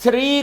3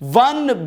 $1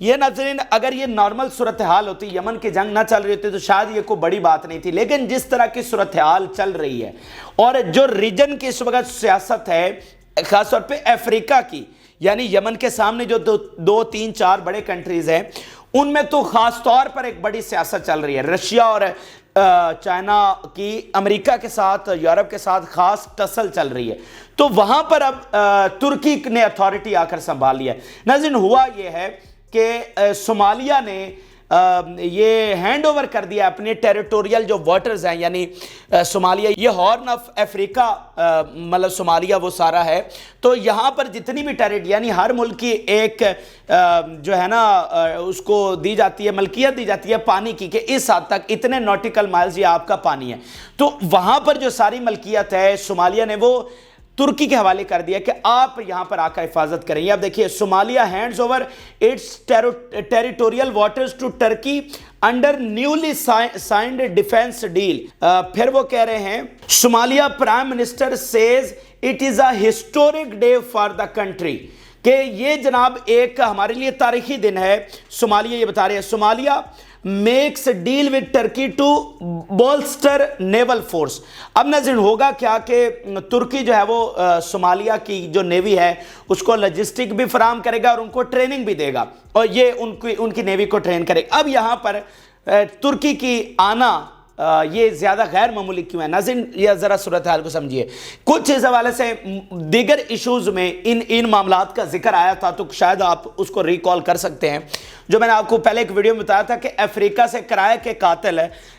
یہ ناظرین اگر یہ نارمل صورتحال ہوتی، یمن کی جنگ نہ چل رہی ہوتی تو شاید یہ کوئی بڑی بات نہیں تھی، لیکن جس طرح کی صورتحال چل رہی ہے اور جو ریجن کی اس وقت سیاست ہے خاص طور پہ افریقہ کی، یعنی یمن کے سامنے جو دو تین چار بڑے کنٹریز ہیں ان میں تو خاص طور پر ایک بڑی سیاست چل رہی ہے، رشیا اور چائنا کی امریکہ کے ساتھ، یورپ کے ساتھ خاص ٹسل چل رہی ہے، تو وہاں پر اب ترکی نے اتھارٹی آ کر سنبھال لیا ہے۔ ناظرین ہوا یہ ہے کہ صومالیہ نے یہ ہینڈ اوور کر دیا اپنے ٹیریٹوریل جو واٹرز ہیں، یعنی صومالیہ یہ ہارن آف افریقہ مطلب صومالیہ وہ سارا ہے، تو یہاں پر جتنی بھی ٹیریٹری یعنی ہر ملک کی ایک جو ہے نا اس کو دی جاتی ہے ملکیت دی جاتی ہے پانی کی، کہ اس حد تک اتنے نوٹیکل مائلز یہ آپ کا پانی ہے، تو وہاں پر جو ساری ملکیت ہے صومالیہ نے وہ ترکی کے حوالے کر دیا کہ آپ یہاں پر آ کر حفاظت کریں۔ اب دیکھیے Somalia hands over its territorial waters to Turkey under newly signed defence deal. پھر وہ کہہ رہے ہیں Somalia prime minister says it is a historic day for the country, کہ یہ جناب ایک ہمارے لیے تاریخی دن ہے۔ صومالیہ یہ بتا رہے ہیں Somalia makes deal with Turkey to bolster naval force. اب ناظرین ہوگا کیا کہ ترکی جو ہے وہ صومالیہ کی جو نیوی ہے اس کو لاجسٹک بھی فراہم کرے گا اور ان کو ٹریننگ بھی دے گا، اور یہ ان کی نیوی کو ٹرین کرے گا۔ اب یہاں پر ترکی کی آنا یہ زیادہ غیر معمولی کیوں ہے؟ ناظرین یہ ذرا صورتحال کو سمجھیے، کچھ اس حوالے سے دیگر ایشوز میں ان معاملات کا ذکر آیا تھا، تو شاید آپ اس کو ریکال کر سکتے ہیں، جو میں نے آپ کو پہلے ایک ویڈیو میں بتایا تھا کہ افریقہ سے کرائے کے قاتل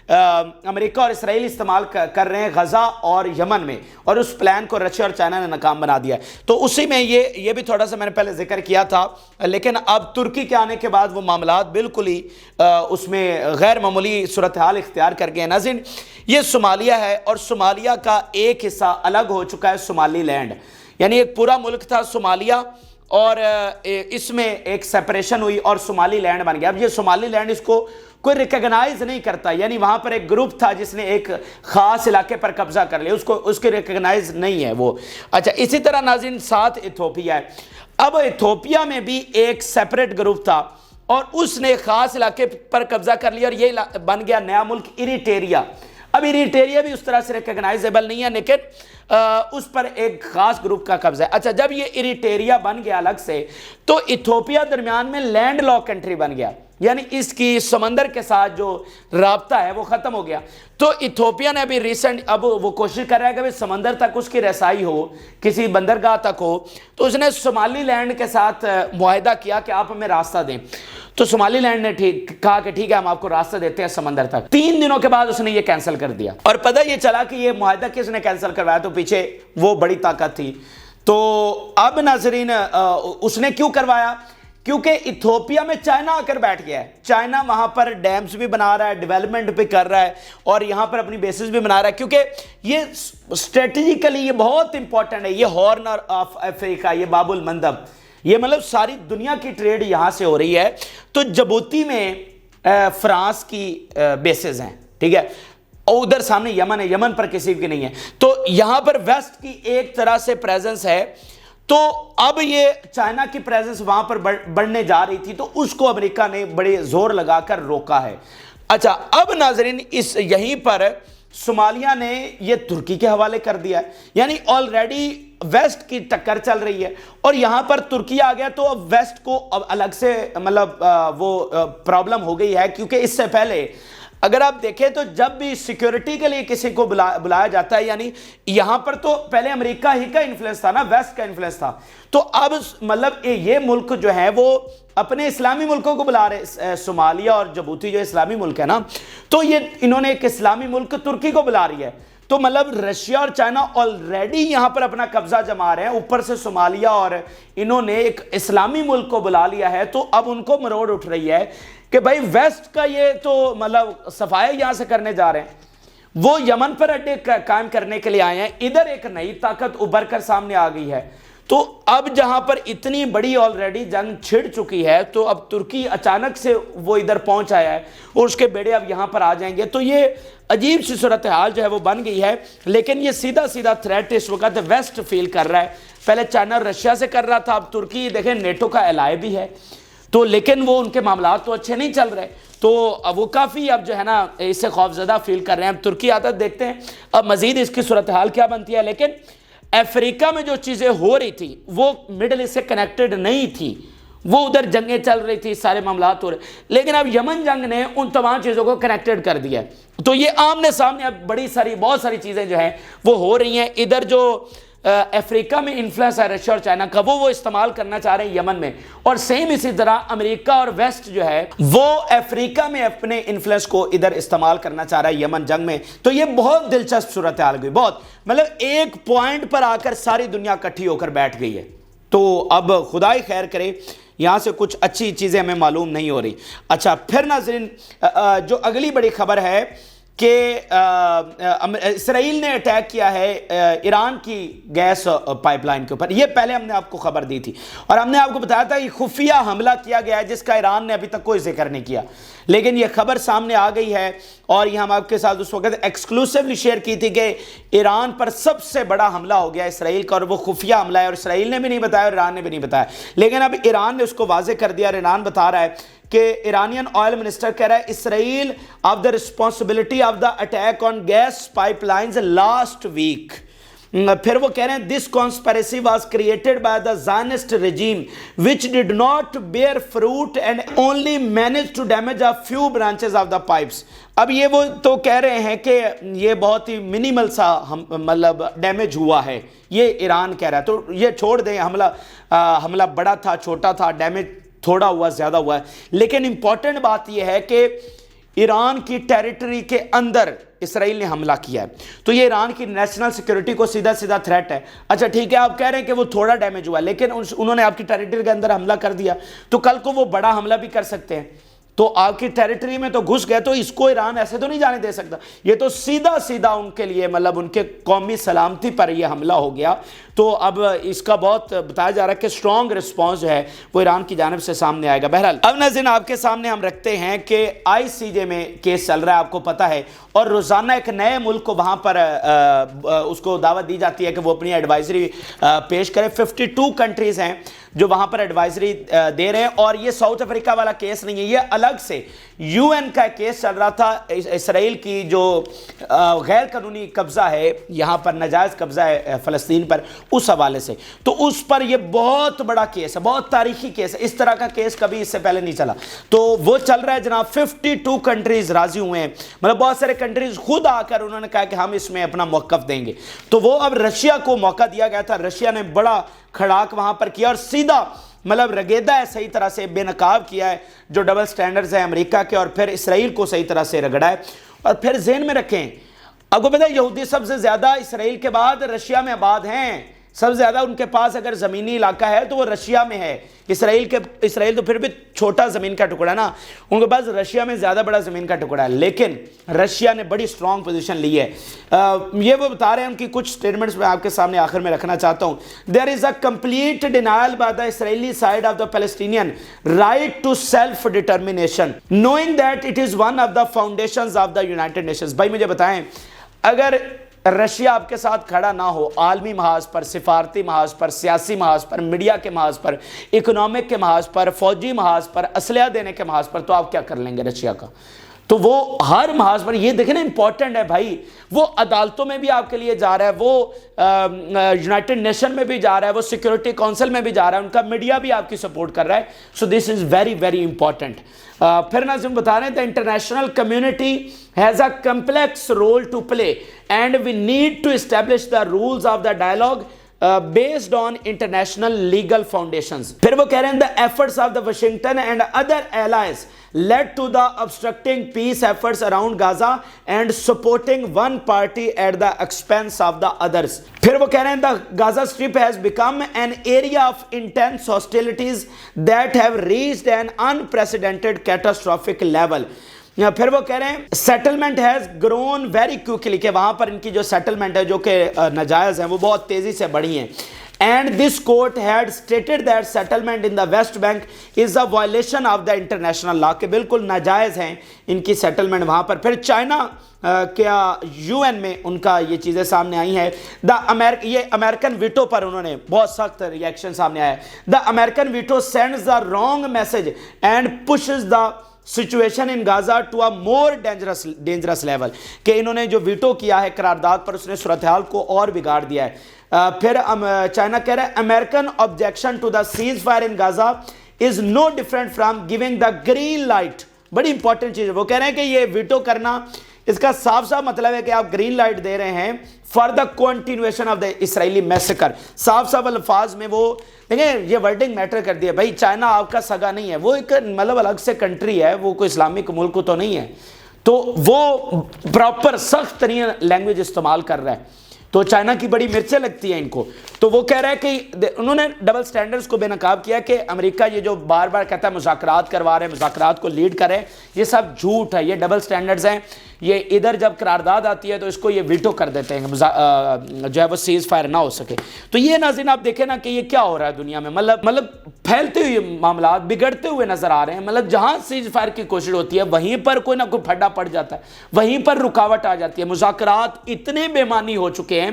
امریکہ اور اسرائیل استعمال کر رہے ہیں غزہ اور یمن میں، اور اس پلان کو رشیا اور چائنا نے ناکام بنا دیا ہے۔ تو اسی میں یہ بھی تھوڑا سا میں نے پہلے ذکر کیا تھا، لیکن اب ترکی کے آنے کے بعد وہ معاملات بالکل ہی اس میں غیر معمولی صورتحال اختیار کر گئے ہیں۔ ناظرین یہ صومالیہ ہے، اور صومالیہ کا ایک حصہ الگ ہو چکا ہے صومالی لینڈ، یعنی ایک پورا ملک تھا صومالیہ اور اس میں ایک سیپریشن ہوئی اور صومالی لینڈ بن گیا۔ اب یہ صومالی لینڈ اس کو کوئی ریکگنائز نہیں کرتا، یعنی وہاں پر ایک گروپ تھا جس نے ایک خاص علاقے پر قبضہ کر لیا، اس کے ریکگنائز نہیں ہے وہ۔ اچھا اسی طرح ناظرین ساتھ ایتھوپیا ہے، اب ایتھوپیا میں بھی ایک سیپریٹ گروپ تھا اور اس نے خاص علاقے پر قبضہ کر لیا اور یہ بن گیا نیا ملک ایریٹریا۔ اب ایریٹریا بھی اس طرح سے ریکگنائزیبل نہیں ہے، لیکن اس پر ایک خاص گروپ کا قبضہ ہے۔ اچھا جب یہ ایریٹریا بن گیا الگ سے، تو ایتھوپیا درمیان میں لینڈ لاک کنٹری بن گیا، یعنی اس کی سمندر کے ساتھ جو رابطہ ہے وہ ختم ہو گیا۔ تو ایتھوپیا نے ابھی ریسنٹ اب وہ کوشش کر رہا ہے کہ سمندر تک اس کی رسائی ہو، کسی بندرگاہ تک ہو، تو اس نے صومالی لینڈ کے ساتھ معاہدہ کیا کہ آپ ہمیں راستہ دیں، تو صومالی لینڈ نے کہا کہ ٹھیک ہے ہم آپ کو راستہ دیتے ہیں سمندر تک۔ 3 دنوں کے بعد اس نے یہ کینسل کر دیا، اور پتہ یہ چلا کہ یہ معاہدہ کس نے کینسل کروایا، تو پیچھے وہ بڑی طاقت تھی۔ تو اب ناظرین اس نے کیوں کروایا؟ کیونکہ ایتھوپیا میں چائنا آ کر بیٹھ گیا ہے، چائنا وہاں پر ڈیمز بھی بنا رہا ہے، ڈیولپمنٹ بھی کر رہا ہے، اور یہاں پر اپنی بیسز بھی بنا رہا ہے، کیونکہ یہ اسٹریٹجیکلی یہ بہت امپورٹنٹ ہے، یہ ہارن آف افریقہ، یہ باب المندب، یہ مطلب ساری دنیا کی ٹریڈ یہاں سے ہو رہی ہے۔ تو جبوتی میں فرانس کی بیسز ہیں، ٹھیک ہے، اور ادھر سامنے یمن ہے، یمن پر کسی کی نہیں ہے، تو یہاں پر ویسٹ کی ایک طرح سے پریزنس ہے، تو اب یہ چائنا کی پریزنس وہاں پر بڑھنے جا رہی تھی، تو اس کو امریکہ نے بڑے زور لگا کر روکا ہے۔ اچھا اب ناظرین یہیں پر صومالیہ نے یہ ترکی کے حوالے کر دیا ہے، یعنی آلریڈی ویسٹ کی ٹکر چل رہی ہے، اور یہاں پر ترکی آ گیا تو اب ویسٹ کو اب الگ سے مطلب وہ پرابلم ہو گئی ہے، کیونکہ اس سے پہلے اگر آپ دیکھیں تو جب بھی سیکیورٹی کے لیے کسی کو بلایا جاتا ہے، یعنی یہاں پر تو پہلے امریکہ ہی کا انفلوئنس تھا نا، ویسٹ کا انفلوئنس تھا، تو اب مطلب یہ ملک جو ہے وہ اپنے اسلامی ملکوں کو بلا رہے، صومالیہ اور جبوتی جو اسلامی ملک ہے نا، تو یہ انہوں نے ایک اسلامی ملک ترکی کو بلا رہی ہے، تو مطلب رشیا اور چائنا آلریڈی یہاں پر اپنا قبضہ جما رہے ہیں، اوپر سے صومالیہ اور انہوں نے ایک اسلامی ملک کو بلا لیا ہے، تو اب ان کو مروڑ اٹھ رہی ہے کہ بھائی ویسٹ کا یہ تو مطلب صفائی یہاں سے کرنے جا رہے ہیں، وہ یمن پر اڈے قائم کرنے کے لیے آئے ہیں، ادھر ایک نئی طاقت ابھر کر سامنے آ گئی ہے، تو اب جہاں پر اتنی بڑی آلریڈی جنگ چھڑ چکی ہے، تو اب ترکی اچانک سے وہ ادھر پہنچ آیا ہے اور اس کے بیڑے اب یہاں پر آ جائیں گے، تو یہ عجیب سی صورتحال جو ہے وہ بن گئی ہے۔ لیکن یہ سیدھا سیدھا تھریٹ اس وقت ویسٹ فیل کر رہا ہے، پہلے چائنا اور رشیا سے کر رہا تھا، اب ترکی دیکھیں نیٹو کا الائے بھی ہے، تو لیکن وہ ان کے معاملات تو اچھے نہیں چل رہے، تو وہ کافی اب جو ہے نا اس سے خوفزدہ فیل کر رہے ہیں۔ اب ترکی آتا دیکھتے ہیں اب مزید اس کی صورتحال کیا بنتی ہے، لیکن افریقہ میں جو چیزیں ہو رہی تھی وہ مڈل ایسٹ سے کنیکٹڈ نہیں تھی، وہ ادھر جنگیں چل رہی تھی، سارے معاملات ہو رہے، لیکن اب یمن جنگ نے ان تمام چیزوں کو کنیکٹڈ کر دیا ہے۔ تو یہ آمنے سامنے اب بہت ساری چیزیں جو ہیں وہ ہو رہی ہیں۔ ادھر جو افریقہ میں انفلوئنس ہے رشیا اور چائنا کا وہ استعمال کرنا چاہ رہے ہیں یمن میں، اور سیم اسی طرح امریکہ اور ویسٹ جو ہے وہ افریقہ میں اپنے انفلوئنس کو ادھر استعمال کرنا چاہ رہا ہے یمن جنگ میں۔ تو یہ بہت دلچسپ صورتحال گئی، بہت مطلب ایک پوائنٹ پر آ کر ساری دنیا اکٹھی ہو کر بیٹھ گئی ہے۔ تو اب خدائی خیر کرے، یہاں سے کچھ اچھی چیزیں ہمیں معلوم نہیں ہو رہی۔ اچھا پھر ناظرین جو اگلی بڑی خبر ہے کہ اسرائیل نے اٹیک کیا ہے ایران کی گیس پائپ لائن کے اوپر۔ یہ پہلے ہم نے آپ کو خبر دی تھی اور ہم نے آپ کو بتایا تھا کہ خفیہ حملہ کیا گیا ہے جس کا ایران نے ابھی تک کوئی ذکر نہیں کیا، لیکن یہ خبر سامنے آ گئی ہے اور یہ ہم آپ کے ساتھ اس وقت ایکسکلوسیولی شیئر کی تھی کہ ایران پر سب سے بڑا حملہ ہو گیا اسرائیل کا، اور وہ خفیہ حملہ ہے، اور اسرائیل نے بھی نہیں بتایا اور ایران نے بھی نہیں بتایا، لیکن اب ایران نے اس کو واضح کر دیا اور ایران بتا رہا ہے کہ ایرانین آئل منسٹر کہہ رہا ہے Israel of the responsibility of the attack on gas pipelines last week. پھر وہ کہہ رہے ہیں this conspiracy was created by the Zionist regime which did not bear fruit and only manage to damage a few branches of the pipes. اب یہ وہ تو کہہ رہے ہیں کہ یہ بہت ہی منیمل سا مطلب ڈیمیج ہوا ہے، یہ ایران کہہ رہا ہے، تو یہ چھوڑ دیں، حملہ بڑا تھا چھوٹا تھا، ڈیمیج تھوڑا ہوا زیادہ ہوا ہے، لیکن امپورٹنٹ بات یہ ہے کہ ایران کی ٹیریٹری کے اندر اسرائیل نے حملہ کیا ہے، تو یہ ایران کی نیشنل سیکیورٹی کو سیدھا تھریٹ ہے۔ اچھا ٹھیک ہے، آپ کہہ رہے ہیں کہ وہ تھوڑا ڈیمیج ہوا لیکن انہوں نے آپ کی ٹیریٹری کے اندر حملہ کر دیا، تو کل کو وہ بڑا حملہ بھی کر سکتے ہیں، تو آپ کی ٹیریٹری میں تو گھس گئے، تو اس کو ایران ایسے تو نہیں جانے دے سکتا، یہ تو سیدھا ان کے لیے مطلب ان کے قومی سلامتی پر یہ حملہ ہو گیا۔ تو اب اس کا بہت بتایا جا رہا ہے کہ سٹرونگ رسپانس جو ہے وہ ایران کی جانب سے سامنے آئے گا۔ بہرحال اب ناظرین آپ کے سامنے ہم رکھتے ہیں کہ ICJ میں کیس چل رہا ہے، آپ کو پتہ ہے، اور روزانہ ایک نئے ملک کو وہاں پر اس کو دعوت دی جاتی ہے کہ وہ اپنی ایڈوائزری پیش کرے۔ 52 کنٹریز ہیں جو وہاں پر ایڈوائزری دے رہے ہیں، اور یہ ساؤتھ افریقہ والا کیس نہیں ہے، یہ الگ سے UN کا کیس چل رہا تھا، اسرائیل کی جو غیر قانونی قبضہ ہے یہاں پر، ناجائز قبضہ ہے فلسطین پر، اس حوالے سے، تو اس پر یہ بہت بڑا کیس ہے، بہت تاریخی کیس ہے، اس طرح کا کیس کبھی اس سے پہلے نہیں چلا، تو وہ چل رہا ہے جناب۔ 52 کنٹریز راضی ہوئے ہیں، مطلب بہت سارے کنٹریز خود آ کر انہوں نے کہا کہ ہم اس میں اپنا موقف دیں گے، تو وہ اب رشیا کو موقع دیا گیا تھا، رشیا نے بڑا کھڑاک وہاں پر کیا اور سیدھا مطلب رگیدہ ہے، صحیح طرح سے بے نقاب کیا ہے جو ڈبل سٹینڈرز ہیں امریکہ کے، اور پھر اسرائیل کو صحیح طرح سے رگڑا ہے۔ اور پھر ذہن میں رکھیں، آپ کو پتہ ہے یہودی سب سے زیادہ اسرائیل کے بعد رشیا میں آباد ہیں، سب سے زیادہ ان کے پاس اگر زمینی علاقہ ہے تو وہ رشیا میں ہے، اسرائیل تو پھر بھی چھوٹا زمین کا ٹکڑا ہے نا، ان کے پاس رشیا میں زیادہ بڑا زمین کا ٹکڑا ہے، لیکن رشیا نے بڑی سٹرونگ پوزیشن لی ہے۔ یہ وہ بتا رہے ہیں، ان کی کچھ سٹیٹمنٹس میں آپ کے سامنے آخر میں رکھنا چاہتا ہوں۔ There is a complete denial by the Israeli side of the Palestinian right to self-determination, knowing that it is one of the foundations of the United Nations۔ بھائی مجھے بتائیں، اگر رشیا آپ کے ساتھ کھڑا نہ ہو عالمی محاذ پر، سفارتی محاذ پر، سیاسی محاذ پر، میڈیا کے محاذ پر، اکنامک کے محاذ پر، فوجی محاذ پر، اسلحہ دینے کے محاذ پر، تو آپ کیا کر لیں گے رشیا کا؟ تو وہ ہر محاذ پر، یہ دیکھیں نا امپورٹنٹ ہے بھائی، وہ عدالتوں میں بھی آپ کے لیے جا رہا ہے، وہ یونائٹڈ نیشن میں بھی جا رہا ہے، وہ سیکیورٹی کونسل میں بھی جا رہا ہے، ان کا میڈیا بھی آپ کی سپورٹ کر رہا ہے، سو دس از ویری ویری امپورٹنٹ۔ پھر ناظرین بتا رہے ہیں، the international community has a complex role to play and we need to establish the rules of the dialogue based on international legal foundations۔ پھر وہ کہہ رہے ہیں the efforts of the Washington and other allies led to the obstructing peace efforts around Gaza and supporting one party at the expense of the others۔ پھر وہ کہہ رہے ہیں the Gaza Strip has become an area of intense hostilities that have reached an unprecedented catastrophic level۔ پھر وہ کہہ رہے ہیں settlement has grown very quickly, کہ وہاں پر ان کی جو سیٹلمنٹ ہے جو کہ ناجائز ہیں وہ بہت تیزی سے بڑھی ہیں۔ And this court had stated that settlement in the West Bank is a violation of the international law, کہ بالکل ناجائز ہیں ان کی سیٹلمنٹ وہاں پر. پھر چائنا کیا UN میں ان کا یہ چیزیں سامنے آئی ہیں. یہ امریکن ویٹو پر انہوں نے بہت سخت ریئیکشن سامنے آیا ہے. The American veto sends the wrong message and pushes the situation in Gaza to a more dangerous level, کہ انہوں نے جو ویٹو کیا ہے قرارداد پر اس نے صورتحال کو اور بگاڑ دیا ہے. پھر چائنا کہہ رہا ہے American objection to the ceasefire in Gaza is no different from giving the green light. بڑی امپورٹنٹ چیز ہے, وہ کہہ رہے ہیں کہ یہ ویٹو کرنا اس کا صاف صاف مطلب ہے کہ آپ گرین لائٹ دے رہے ہیں for the continuation of the Israeli massacre. صاف صاف الفاظ میں وہ دیکھیں یہ ورڈنگ میٹر کر دیا. بھائی چائنا آپ کا سگا نہیں ہے, وہ ایک مطلب الگ سے کنٹری ہے, وہ کوئی اسلامک ملک تو نہیں ہے, تو وہ پراپر سخت ترین لینگویج استعمال کر رہا ہے. تو چائنا کی بڑی مرچیں لگتی ہیں ان کو. تو وہ کہہ رہا ہے کہ انہوں نے ڈبل سٹینڈرز کو بے نقاب کیا کہ امریکہ یہ جو بار بار کہتا ہے مذاکرات کروا رہے ہیں, مذاکرات کو لیڈ کریں, یہ سب جھوٹ ہے, یہ ڈبل سٹینڈرز ہیں. یہ ادھر جب قرارداد آتی ہے تو اس کو یہ ویٹو کر دیتے ہیں جو ہے وہ سیز فائر نہ ہو سکے. تو یہ ناظرین آپ دیکھیں نا کہ یہ کیا ہو رہا ہے دنیا میں, مطلب پھیلتے ہوئے معاملات بگڑتے ہوئے نظر آ رہے ہیں. مطلب جہاں سیز فائر کی کوشش ہوتی ہے وہیں پر کوئی نہ کوئی پھڈا پڑ جاتا ہے, وہیں پر رکاوٹ آ جاتی ہے. مذاکرات اتنے بے معنی ہو چکے ہیں.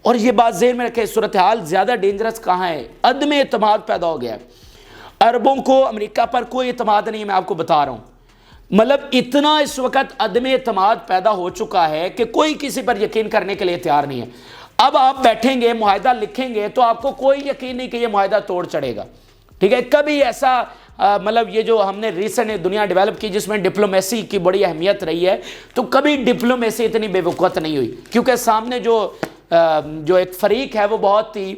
اور یہ بات ذہن میں رکھیں, صورتحال زیادہ ڈینجرس کہاں ہے, عدم اعتماد پیدا ہو گیا ہے. عربوں کو امریکہ پر کوئی اعتماد نہیں ہے, میں آپ کو بتا رہا ہوں. مطلب اتنا اس وقت عدم اعتماد پیدا ہو چکا ہے کہ کوئی کسی پر یقین کرنے کے لیے تیار نہیں ہے. اب آپ بیٹھیں گے معاہدہ لکھیں گے تو آپ کو کوئی یقین نہیں کہ یہ معاہدہ توڑ چڑھے گا. ٹھیک ہے, کبھی ایسا مطلب یہ جو ہم نے ریسنٹ دنیا ڈیولپ کی جس میں ڈپلومیسی کی بڑی اہمیت رہی ہے, تو کبھی ڈپلومیسی اتنی بے وقوت نہیں ہوئی, کیونکہ سامنے جو ایک فریق ہے وہ بہت ہی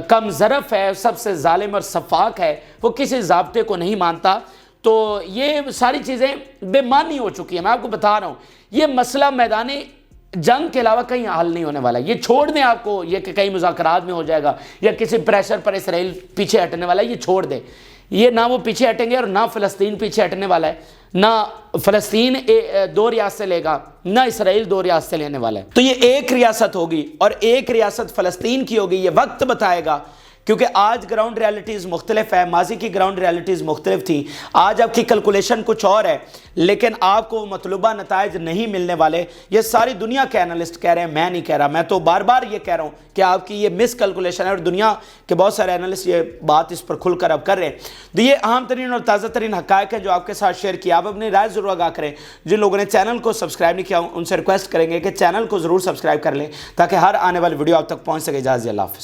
کم ظرف ہے, سب سے ظالم اور سفاک ہے, وہ کسی ضابطے کو نہیں مانتا. تو یہ ساری چیزیں بے معنی ہو چکی ہیں. میں آپ کو بتا رہا ہوں یہ مسئلہ میدان جنگ کے علاوہ کہیں حل نہیں ہونے والا. یہ چھوڑ دیں آپ کو یہ کہ کہیں مذاکرات میں ہو جائے گا یا کسی پریشر پر اسرائیل پیچھے ہٹنے والا ہے, یہ چھوڑ دیں. یہ نہ وہ پیچھے ہٹیں گے اور نہ فلسطین پیچھے ہٹنے والا ہے, نہ فلسطین 2 ریاستیں لے گا, نہ اسرائیل 2 ریاستیں لینے والا ہے. تو یہ ایک ریاست ہوگی اور ایک ریاست فلسطین کی ہوگی. یہ وقت بتائے گا, کیونکہ آج گراؤنڈ ریالٹیز مختلف ہے, ماضی کی گراؤنڈ ریالٹیز مختلف تھیں. آج آپ کی کیلکولیشن کچھ اور ہے, لیکن آپ کو مطلوبہ نتائج نہیں ملنے والے. یہ ساری دنیا کے انالسٹ کہہ رہے ہیں, میں نہیں کہہ رہا. میں تو بار بار یہ کہہ رہا ہوں کہ آپ کی یہ مس کیلکولیشن ہے, اور دنیا کے بہت سارے انالسٹ یہ بات اس پر کھل کر اب کر رہے ہیں. تو یہ اہم ترین اور تازہ ترین حقائق ہیں جو آپ کے ساتھ شیئر کیا. آپ اپنی رائے ضرور آگاہ کریں. جن لوگوں نے چینل کو سبسکرائب نہیں کیا ان سے ریکویسٹ کریں گے کہ چینل کو ضرور سبسکرائب کر لیں تاکہ ہر آنے والی ویڈیو آپ تک پہنچ سکے. اجازت, اللہ حافظ.